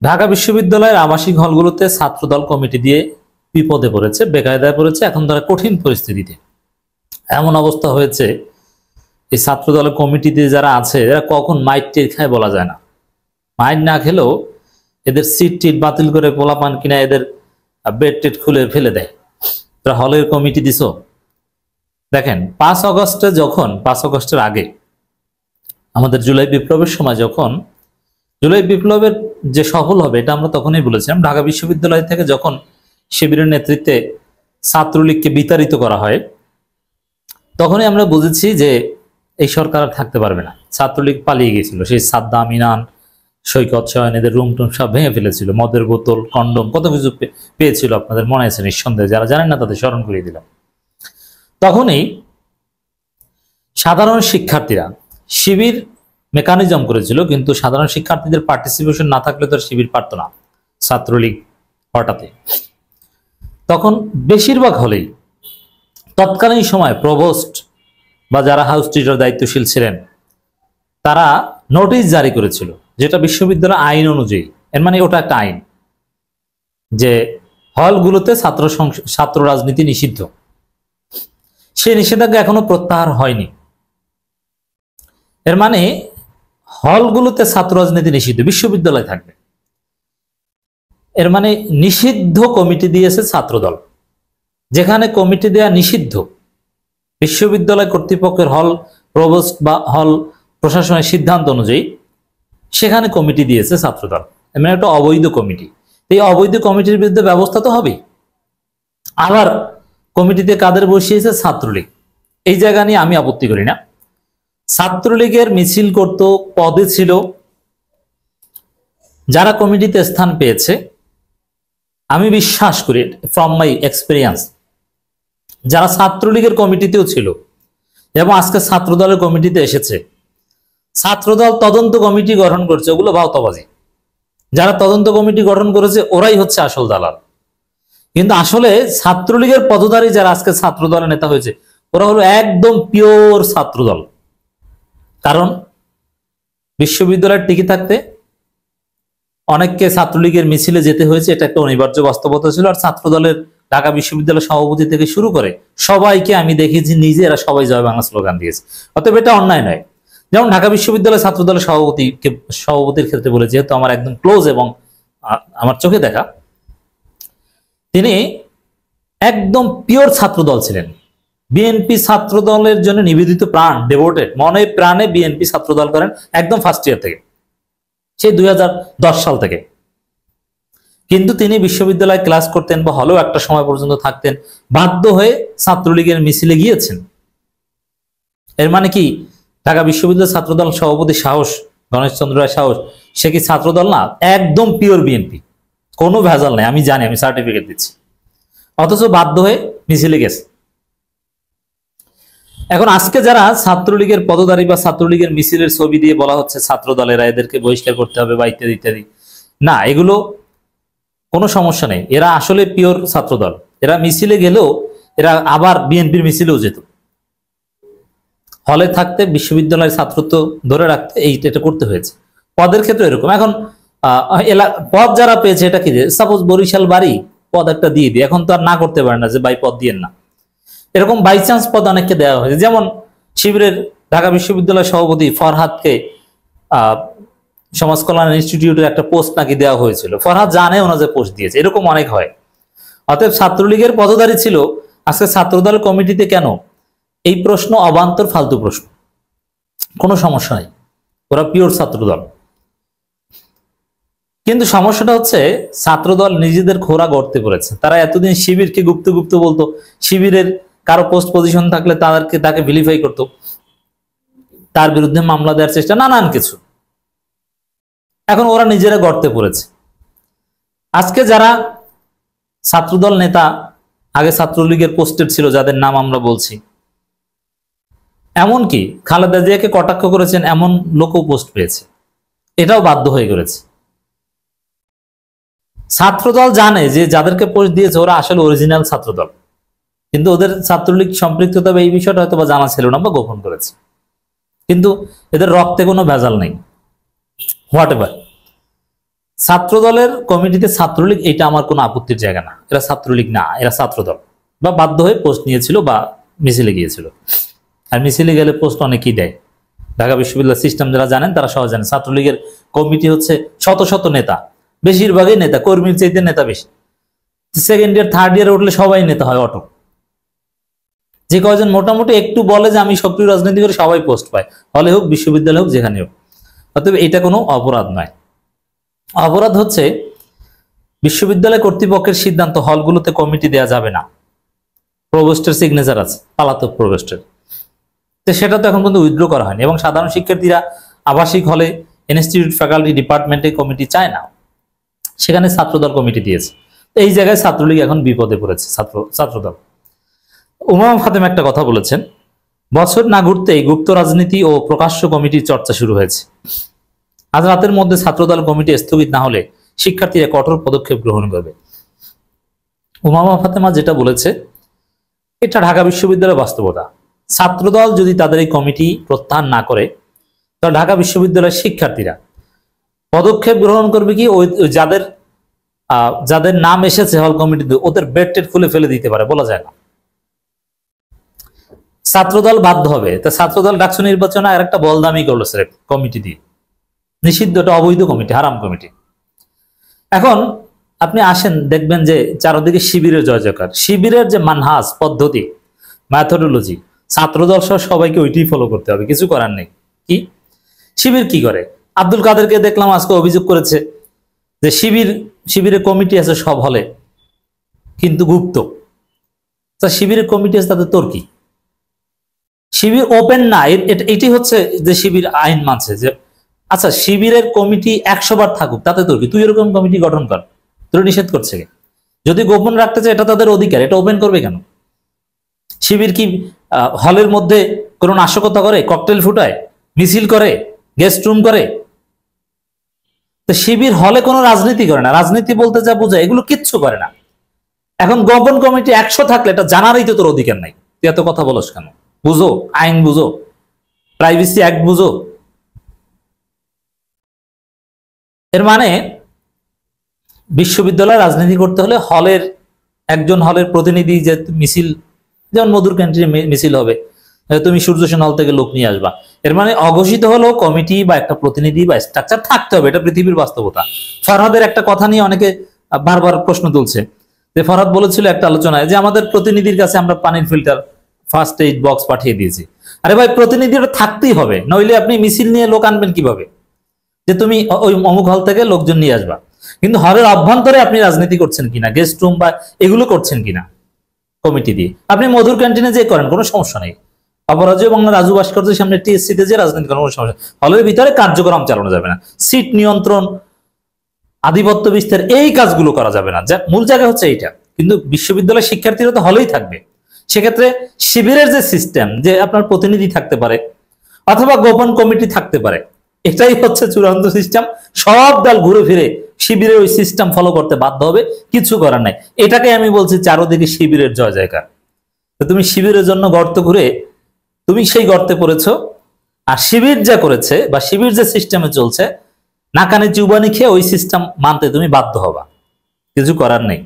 ঢাকা বিশ্ববিদ্যালয়ের আবাসিক হলগুলোতে ছাত্রদল কমিটি দিয়ে বিপদে পড়েছে, বেকায়দায় পড়েছে। এখন তারা কঠিন পরিস্থিতিতে, এমন অবস্থা হয়েছে এই ছাত্রদলের কমিটিতে যারা আছে এরা কখন মাইট টের খায় বলা যায় না। মাইট না খেলেও এদের সিট টিট বাতিল করে পোলাপান কিনা এদের বেড টেট খুলে ফেলে দেয়। তারা হলের কমিটি দিছ। দেখেন 5 আগস্টের আগে আমাদের জুলাই বিপ্লবের সময়, যখন জুলাই বিপ্লবের যে সফল হবে এটা আমরা তখনই বলেছিলাম। ঢাকা বিশ্ববিদ্যালয় থেকে যখন শিবিরের নেতৃত্বে ছাত্রলীগকে বিতাড়িত করা হয়, তখনই আমরা বুঝেছি যে এই সরকার আর থাকতে পারবে না। ছাত্রলীগ পালিয়ে গিয়েছিল। সেই সাদ্দাম, ইনান, সৈকত, শয়ন এদের রুম টুম সব ভেঙে ফেলেছিল। মদের বোতল, কন্ডম, কত কিছু পেয়েছিল, আপনাদের মনে আছে নিঃসন্দেহে। যারা জানেন না তাদের স্মরণ করিয়ে দিলাম। তখনই সাধারণ শিক্ষার্থীরা শিবির মেকানিজম করেছিল, কিন্তু সাধারণ শিক্ষার্থীদের পার্টিসিপেশন না থাকলে তো শিবির পারত না ছাত্রলীগ হঠাতে। তখন বেশিরভাগ হলেই তৎকালীন সময় প্রভোস্ট বা যারা হাউস টিচার দায়িত্বশীল ছিলেন তারা নোটিশ জারি করেছিল, যেটা বিশ্ববিদ্যালয় আইন অনুযায়ী, এর মানে ওটা একটা আইন যে হলগুলোতে ছাত্র রাজনীতি নিষিদ্ধ। সেই নিষেধাজ্ঞা এখনো প্রত্যাহার হয়নি। এর মানে হলগুলোতে ছাত্র রাজনীতি নিষিদ্ধ, বিশ্ববিদ্যালয় থাকবে। এর মানে নিষিদ্ধ কমিটি দিয়েছে ছাত্রদল। যেখানে কমিটি দেয়া নিষিদ্ধ, বিশ্ববিদ্যালয় কর্তৃপক্ষের হল প্রভোস্ট বা হল প্রশাসনের সিদ্ধান্ত অনুযায়ী সেখানে কমিটি দিয়েছে ছাত্রদল। এর মানে একটা অবৈধ কমিটি। এই অবৈধ কমিটির বিরুদ্ধে ব্যবস্থা তো হবেই। আবার কমিটিতে কাদের বসিয়েছে? ছাত্রলীগ। এই জায়গা নিয়ে আমি আপত্তি করি না। ছাত্রলীগের মিছিল করত, পদে ছিল যারা কমিটিতে স্থান পেয়েছে। আমি বিশ্বাস করি, ফ্রম মাই এক্সপিরিয়েন্স, যারা ছাত্রলীগের কমিটিতেও ছিল এবং আজকে ছাত্রদলের কমিটিতে এসেছে, ছাত্রদল তদন্ত কমিটি গঠন করছে, ওগুলো ভাওতাবাজি। যারা তদন্ত কমিটি গঠন করেছে ওরাই হচ্ছে আসল দালাল। কিন্তু আসলে ছাত্রলীগের পদধারী যারা আজকে ছাত্রদলের নেতা হয়েছে ওরা হলো একদম পিওর ছাত্রদল। কারণ বিশ্ববিদ্যালয়ের টিকে থাকতে অনেককে ছাত্রলীগের মিছিলে যেতে হয়েছে, এটা একটা অনিবার্য বাস্তবতা ছিল। আর ছাত্রদলের ঢাকা বিশ্ববিদ্যালয় সভাপতি থেকে শুরু করে সবাইকে আমি দেখেছি নিজে, এরা সবাই জয় বাংলা স্লোগান দিয়েছে। অতএব এটা অন্যায় নয়। যেমন ঢাকা বিশ্ববিদ্যালয় ছাত্রদলের সভাপতির ক্ষেত্রে বলে, যেহেতু আমার একদম ক্লোজ এবং আমার চোখে দেখা, তিনি একদম পিওর ছাত্রদল ছিলেন। বিএনপি ছাত্রদলের জন্য নিবেদিত, প্রাণ ডেভোটেড, মনে প্রাণে বিএনপি ছাত্রদল করেন একদম ফার্স্ট ইয়ার থেকে, সেই 2010 সাল থেকে। কিন্তু তিনি বিশ্ববিদ্যালয়ে ক্লাস করতেন বা হলেও একটা সময় পর্যন্ত থাকতেন, বাধ্য হয়ে ছাত্রলীগের মিছিলে গিয়েছেন। এর মানে কি ঢাকা বিশ্ববিদ্যালয় ছাত্রদল সভাপতি সাহস, গণেশ চন্দ্র রায় সাহস, সে কি ছাত্রদল না? একদম পিওর বিএনপি, কোনো ভেজাল নাই। আমি জানি, আমি সার্টিফিকেট দিচ্ছি। অথচ বাধ্য হয়ে মিছিলে গেছে। এখন আজকে যারা ছাত্রলীগের পদধারী বা ছাত্রলীগের মিছিলের ছবি দিয়ে বলা হচ্ছে ছাত্রদলেরা, এদেরকে বহিষ্কার করতে হবে বা ইত্যাদি ইত্যাদি, না, এগুলো কোনো সমস্যা নেই। এরা আসলে পিওর ছাত্রদল। এরা মিছিলে গেলেও এরা আবার বিএনপির মিছিলেও যেত। হলে থাকতে বিশ্ববিদ্যালয়ের ছাত্রত্ব ধরে রাখতে এটা করতে হয়েছে। পদের ক্ষেত্রে এরকম। এখন পদ যারা পেয়েছে, এটা কি, সাপোজ বরিশাল বাড়ি, পদ একটা দিয়ে দিই। এখন তো আর না করতে পারে না যে ভাই পদ দিয়েন না। এরকম বাই চান্স পদ অনেককে দেওয়া হয়েছে। যেমন শিবিরের ঢাকা বিশ্ববিদ্যালয় সভাপতি ফরহাদকে সমাজ কল্যাণ ইনস্টিটিউটের একটা পোস্ট নাকি দেওয়া হয়েছিল। ফরহাদ জানেও না যে পোস্ট দিয়েছে। এরকম অনেক হয়। অতএব ছাত্রলীগের পদধারী ছিল, আজকে ছাত্রদল কমিটিতে কেন? এই প্রশ্ন অবান্তর, ফালতু প্রশ্ন। কোনো সমস্যা নেই, ওরা পিওর ছাত্রদল। কিন্তু সমস্যাটা হচ্ছে ছাত্রদল নিজেদের খোরা গড়তে পড়েছে। তারা এতদিন শিবিরকে গুপ্ত গুপ্ত বলতো, শিবিরের কারো পোস্ট পজিশন থাকলে তাকে ভিলিফাই করতো, তার বিরুদ্ধে মামলা দেওয়ার চেষ্টা, নানান কিছু। এখন ওরা নিজেরা গড়তে পড়েছে। আজকে যারা ছাত্রদল নেতা আগে ছাত্রলীগের পোস্টেড ছিল, যাদের নাম আমরা বলছি, এমনকি খালেদা জিয়াকে কটাক্ষ করেছেন এমন লোকও পোস্ট পেয়েছে, এটাও বাধ্য হয়ে করেছে। ছাত্রদল জানে যে যাদেরকে পোস্ট দিয়েছে ওরা আসলে অরিজিনাল ছাত্রদল, কিন্তু ওদের ছাত্রলীগ সম্পৃক্ততা এই বিষয়টা হয়তো বা জানা ছিল না বা গোপন করেছে। কিন্তু এদের রক্তে কোনো ভেজাল নেই। হোয়াট এভার, ছাত্র দলের কমিটিতে ছাত্রলীগ, এটা আমার কোনো আপত্তির জায়গা না। এরা ছাত্রলীগ না, এরা ছাত্রদল, বা বাধ্য হয়ে পোস্ট নিয়েছিল বা মিছিলে গিয়েছিল। আর মিছিলে গেলে পোস্ট অনেকেই দেয়। ঢাকা বিশ্ববিদ্যালয় সিস্টেম যারা জানেন তারা সহজ জানেন, ছাত্রলীগের কমিটি হচ্ছে শত শত নেতা, বেশিরভাগই নেতা, কর্মীর চাইতে নেতা বেশি। সেকেন্ড ইয়ার থার্ড ইয়ারে উঠলে সবাই নেতা হয় অটো। যে কয়জন মোটামুটি একটু বলে যে আমি সক্রিয় রাজনীতি করে, সবাই পোস্ট পায়, হলে হোক বিশ্ববিদ্যালয় হোক যেখানে হোক। অতএব এটা কোনো অপরাধ নয়। অপরাধ হচ্ছে বিশ্ববিদ্যালয় কর্তৃপক্ষের সিদ্ধান্ত হলগুলোতে কমিটি দেয়া যাবে না, প্রভোস্টের সিগনেচার আছে, পালাতক প্রভোস্টের, তো সেটা তো এখন পর্যন্ত উইথড্র করা হয়নি। এবং সাধারণ শিক্ষার্থীরা আবাসিক হলে, ইনস্টিটিউট, ফ্যাকাল্টি, ডিপার্টমেন্টে কমিটি চায় না, সেখানে ছাত্রদল কমিটি দিয়েছে। এই জায়গায় ছাত্রলীগ এখন বিপদে পড়েছে, ছাত্রদল। উমামা ফাতেমা একটা কথা বলেছেন, বছর না ঘুরতেই গুপ্ত রাজনীতি ও প্রকাশ্য কমিটির চর্চা শুরু হয়েছে। আজ রাতের মধ্যে ছাত্রদল কমিটি স্থগিত না হলে শিক্ষার্থীরা কঠোর পদক্ষেপ গ্রহণ করবে। উমামা ফাতেমা যেটা বলেছে এটা ঢাকা বিশ্ববিদ্যালয়ের বাস্তবতা। ছাত্রদল যদি তাদের এই কমিটি প্রত্যাহার না করে, তাহলে ঢাকা বিশ্ববিদ্যালয়ের শিক্ষার্থীরা পদক্ষেপ গ্রহণ করবে কি, ওই যাদের নাম এসেছে হল কমিটিতে, ওদের বেড টেড খুলে ফেলে দিতে পারে, বলা যায় না। ছাত্রদল বাধ্য হবে। তা ছাত্রদল ডাকসু নির্বাচনে আর একটা বলদামি করলো স্যার কমিটি দিয়ে, নিষিদ্ধ, এটা অবৈধ কমিটি, হারাম কমিটি। এখন আপনি আসেন, দেখবেন যে চারদিকে শিবিরের জয় জয়কার। শিবিরের যে মানহাজ, পদ্ধতি, ম্যাথোডোলজি, ছাত্রদল সহ সবাইকে ওইটাই ফলো করতে হবে, কিছু করার নেই। কি শিবির কি করে? আব্দুল কাদেরকে দেখলাম আজকে অভিযোগ করেছে যে শিবিরের কমিটি আছে সব হলে, কিন্তু গুপ্ত। তা শিবিরের কমিটি আছে, তাদের তোর কি? শিবির ওপেন না, এটি হচ্ছে যে শিবির আইন মানছে যে আচ্ছা শিবিরের কমিটি 100 বার থাকুক, তাতে তোর কি? তুই এরকম কমিটি গঠন কর, তোর নিষেধ করছে কে? যদি গোপন রাখতে চায় এটা তাদের অধিকার, এটা ওপেন করবে কেন? শিবির কি হলের মধ্যে কোনো নাশকতা করে, ককটেল ফুটায়, মিছিল করে, গেস্ট রুম করে? তো শিবির হলে কোনো রাজনীতি করে না, রাজনীতি বলতে যা বোঝায় এগুলো কিচ্ছু করে না। এখন গোপন কমিটি 100 থাকলে এটা জানারই তো তোর অধিকার নাই, তুই এত কথা বলস কেন? বুঝো, আইন বুঝো, প্রাইভেসি অ্যাক্ট বুঝো। এর মানে বিশ্ববিদ্যালয়ে রাজনীতি করতে হলে একজন হলের প্রতিনিধি, যে মিছিল, যেমন মধুর ক্যান্টিনে মিছিল হবে, তুমি সূর্য সেন হল থেকে লোক নিয়ে আসবা, এর মানে অঘোষিত হলো কমিটি বা একটা প্রতিনিধি বা স্ট্রাকচার থাকতে হবে, এটা পৃথিবীর বাস্তবতা। ফরহাদের একটা কথা নিয়ে অনেকে বারবার প্রশ্ন তুলছে, যে ফরহাদ বলেছিল একটা আলোচনায় যে আমাদের প্রতিনিধির কাছে আমরা পানির ফিল্টার, ফার্স্ট এইড বক্স পাঠিয়ে দিয়েছি। আরে ভাই, প্রতিনিধিটা থাকতেই হবে, নইলে আপনি মিছিল নিয়ে লোক আনবেন কিভাবে? যে তুমি ওই অমুক হল থেকে লোকজন নিয়ে আসবা, কিন্তু হলের অভ্যন্তরে আপনি রাজনীতি করছেন কিনা, গেস্ট রুম বা এগুলো করছেন কিনা কমিটি দিয়ে, আপনি মধুর ক্যান্টিনে যে করেন, কোনো সমস্যা নেই। অপরাজয় বাংলা রাজু ভাস্কর্যের সামনে টিএসসিতে যে রাজনীতি করার কোনো সমস্যা, হলের ভিতরে কার্যক্রম চালানো যাবে না, সিট নিয়ন্ত্রণ, আধিপত্য বিস্তার, এই কাজগুলো করা যাবে না। যা মূল জায়গা হচ্ছে এইটা। কিন্তু বিশ্ববিদ্যালয়ের শিক্ষার্থীরা তো হলেই থাকবে, সেক্ষেত্রে শিবিরের যে সিস্টেম, যে আপনার প্রতিনিধি থাকতে পারে অথবা গোপন কমিটি থাকতে পারে, এটাই হচ্ছে চূড়ান্ত সিস্টেম। সব দল ঘুরে ফিরে শিবিরের ওই সিস্টেম ফলো করতে বাধ্য হবে, কিছু করার নাই। এটাকে আমি বলছি চারদিকে শিবিরের জয় জয়কার। তুমি শিবিরের জন্য গর্ত ঘুরে তুমি সেই গর্তে পড়েছো, আর শিবির যা করেছে বা শিবির যে সিস্টেমে চলছে, নাকানে চুবানি খেয়ে ওই সিস্টেম মানতে তুমি বাধ্য হবা, কিছু করার নেই।